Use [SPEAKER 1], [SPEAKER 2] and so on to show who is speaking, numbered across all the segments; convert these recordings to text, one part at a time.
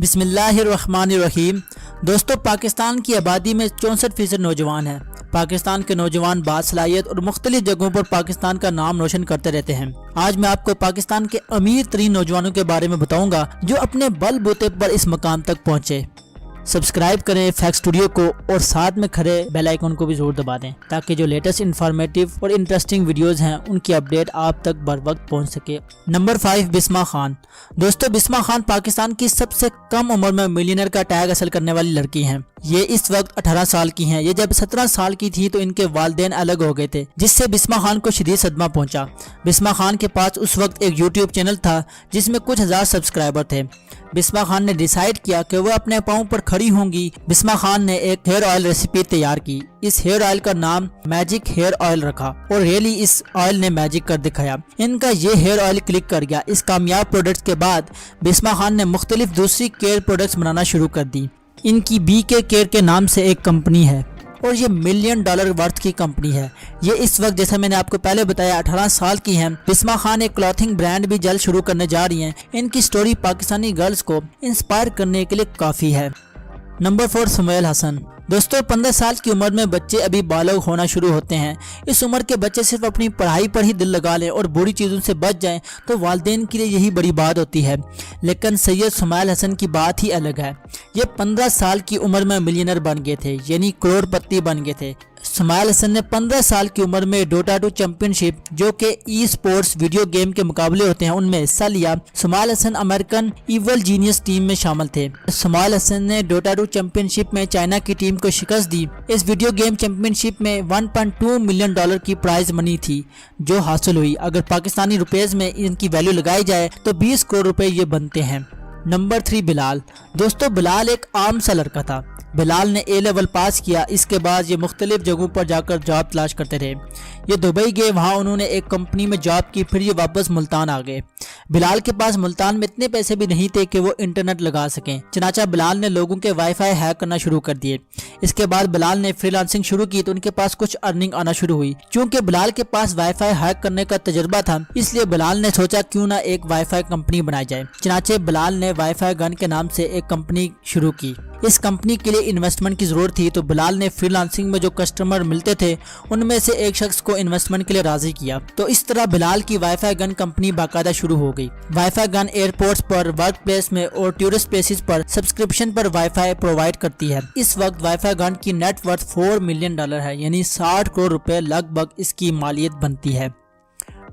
[SPEAKER 1] बिस्मिल्लाहिर्रहमानिर्रहीम। दोस्तों, पाकिस्तान की आबादी में 64% नौजवान हैं। पाकिस्तान के नौजवान बासलाहियत और मुख्तलिफ जगहों पर पाकिस्तान का नाम रोशन करते रहते हैं। आज मैं आपको पाकिस्तान के अमीर तरीन नौजवानों के बारे में बताऊंगा जो अपने बलबूते पर इस मकाम तक पहुंचे। सब्सक्राइब करें फैक्ट स्टूडियो को और साथ में खड़े बेल आइकन को भी जरूर दबा दें ताकि जो लेटेस्ट इंफॉर्मेटिव और इंटरेस्टिंग वीडियोस हैं उनकी अपडेट आप तक बर वक्त पहुंच सके। नंबर 5, बिस्मा खान। दोस्तों, बिस्मा खान पाकिस्तान की सबसे कम उम्र में मिलियनर का टैग हासिल करने वाली लड़की हैं। ये इस वक्त 18 साल की हैं। ये जब 17 साल की थी तो इनके वालिदैन अलग हो गए थे, जिससे बिस्मा खान को शदीद सदमा पहुंचा। बिस्मा खान के पास उस वक्त एक यूट्यूब चैनल था जिसमें कुछ हजार सब्सक्राइबर थे। बिस्मा खान ने डिसाइड किया कि वह अपने पाँव पर खड़ी होंगी। बिस्मा खान ने एक हेयर ऑयल रेसिपी तैयार की। इस हेयर ऑयल का नाम मैजिक हेयर ऑयल रखा और रियली इस ऑयल ने मैजिक कर दिखाया। इनका ये हेयर ऑयल क्लिक कर गया। इस कामयाब प्रोडक्ट्स के बाद बिस्मा खान ने मुख्तलिफ दूसरी केयर प्रोडक्ट्स बनाना शुरू कर दी। इनकी BK केयर के नाम से एक कंपनी है और ये $1 मिलियन वर्थ की कंपनी है। ये इस वक्त, जैसा मैंने आपको पहले बताया, 18 साल की हैं। बिस्मा खान एक क्लॉथिंग ब्रांड भी जल्द शुरू करने जा रही हैं। इनकी स्टोरी पाकिस्तानी गर्ल्स को इंस्पायर करने के लिए काफ़ी है। नंबर 4, सुमैल हसन। दोस्तों, 15 साल की उम्र में बच्चे अभी बालग होना शुरू होते हैं। इस उम्र के बच्चे सिर्फ अपनी पढ़ाई पर ही दिल लगा लें और बुरी चीज़ों से बच जाएं तो वालिदैन के लिए यही बड़ी बात होती है। लेकिन सैयद सुमैल हसन की बात ही अलग है। ये 15 साल की उम्र में मिलियनर बन गए थे, यानी करोड़पति बन गए थे। सुमैल हसन ने 15 साल की उम्र में डोटा 2 चैंपियनशिप, जो कि ई-स्पोर्ट्स वीडियो गेम के मुकाबले होते हैं, उनमें हिस्सा लिया। Sumail Hasan American evil genius team में शामिल थे। सुमैल हसन ने डोटा 2 चैंपियनशिप में चाइना की टीम को शिकस्त दी। इस वीडियो गेम चैंपियनशिप में $1.2 मिलियन की प्राइज मनी थी जो हासिल हुई। अगर पाकिस्तानी रुपीज में इनकी वैल्यू लगाई जाए तो 20 करोड़ रुपए ये बनते हैं। नंबर 3, बिलाल। दोस्तों, बिलाल एक आम सा लड़का था। बिलाल ने A लेवल पास किया। इसके बाद ये मुख्तलिफ जगहों पर जाकर जॉब तलाश करते रहे। ये दुबई गए, वहाँ उन्होंने एक कंपनी में जॉब की, फिर ये वापस मुल्तान आ गए। बिलाल के पास मुल्तान में इतने पैसे भी नहीं थे कि वो इंटरनेट लगा सकें। चनाचा बिलाल ने लोगों के वाईफाई हैक करना शुरू कर दिए। इसके बाद बिलाल ने फ्रीलांसिंग शुरू की तो उनके पास कुछ अर्निंग आना शुरू हुई। क्योंकि बिलाल के पास वाईफाई हैक करने का तजुर्बा था, इसलिए बिलाल ने सोचा क्यों ना एक वाईफाई कंपनी बनाई जाए। चनाचे बिलाल ने वाईफाई गन के नाम से एक कंपनी शुरू की। इस कंपनी के लिए इन्वेस्टमेंट की जरूरत थी तो बिलाल ने फ्रीलांसिंग में जो कस्टमर मिलते थे उनमें से एक शख्स को इन्वेस्टमेंट के लिए राजी किया। तो इस तरह बिलाल की वाईफाई गन कंपनी बाकायदा शुरू हो गई। वाईफाई गन एयरपोर्ट्स पर, वर्क प्लेस में और टूरिस्ट प्लेसेस पर सब्सक्रिप्शन पर वाईफाई प्रोवाइड करती है। इस वक्त वाईफाई गन की नेट वर्थ $4 मिलियन है, यानी 60 करोड़ रुपए लगभग इसकी मालियत बनती है।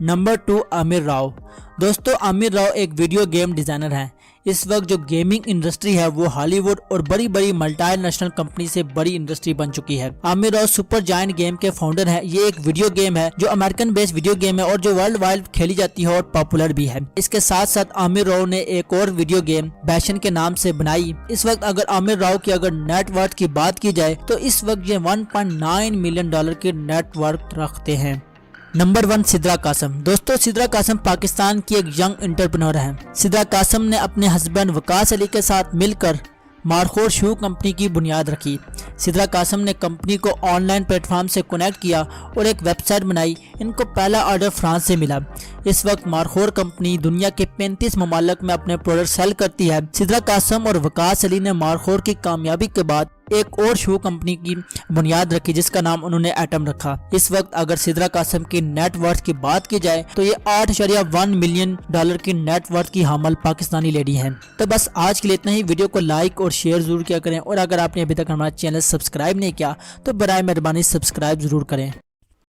[SPEAKER 1] नंबर 2, आमिर राव। दोस्तों, आमिर राव एक वीडियो गेम डिजाइनर हैं। इस वक्त जो गेमिंग इंडस्ट्री है वो हॉलीवुड और बड़ी बड़ी मल्टीनेशनल कंपनी से बड़ी इंडस्ट्री बन चुकी है। Aamir Rao super giant game के फाउंडर हैं। ये एक वीडियो गेम है जो अमेरिकन बेस्ड वीडियो गेम है और जो वर्ल्ड वाइड खेली जाती है और पॉपुलर भी है। इसके साथ साथ आमिर राव ने एक और वीडियो गेम बैशन के नाम से बनाई। इस वक्त अगर आमिर राव की अगर नेटवर्थ की बात की जाए तो इस वक्त ये $1.9 मिलियन की नेटवर्थ रखते हैं। नंबर 1, सिद्रा कासम। दोस्तों, सिद्रा कासम पाकिस्तान की एक यंग एंटरप्रेन्योर हैं। सिद्रा कासम ने अपने हस्बैंड वकास अली के साथ मिलकर मारखोर शू कंपनी की बुनियाद रखी। सिद्रा कासम ने कंपनी को ऑनलाइन प्लेटफॉर्म से कनेक्ट किया और एक वेबसाइट बनाई। इनको पहला ऑर्डर फ्रांस से मिला। इस वक्त मारखोर कंपनी दुनिया के 35 ममालिक में अपने प्रोडक्ट सेल करती है। सिद्रा कासम और वकास अली ने मारखोर की कामयाबी के बाद एक और शू कंपनी की बुनियाद रखी जिसका नाम उन्होंने एटम रखा। इस वक्त अगर सिद्रा कासम की नेटवर्थ की बात की जाए तो ये $8.1 मिलियन की नेटवर्थ की हामिल पाकिस्तानी लेडी हैं। तो बस आज के लिए इतना ही। वीडियो को लाइक और शेयर जरूर किया करें और अगर आपने अभी तक हमारा चैनल सब्सक्राइब नहीं किया तो बराए मेहरबानी सब्सक्राइब जरूर करें।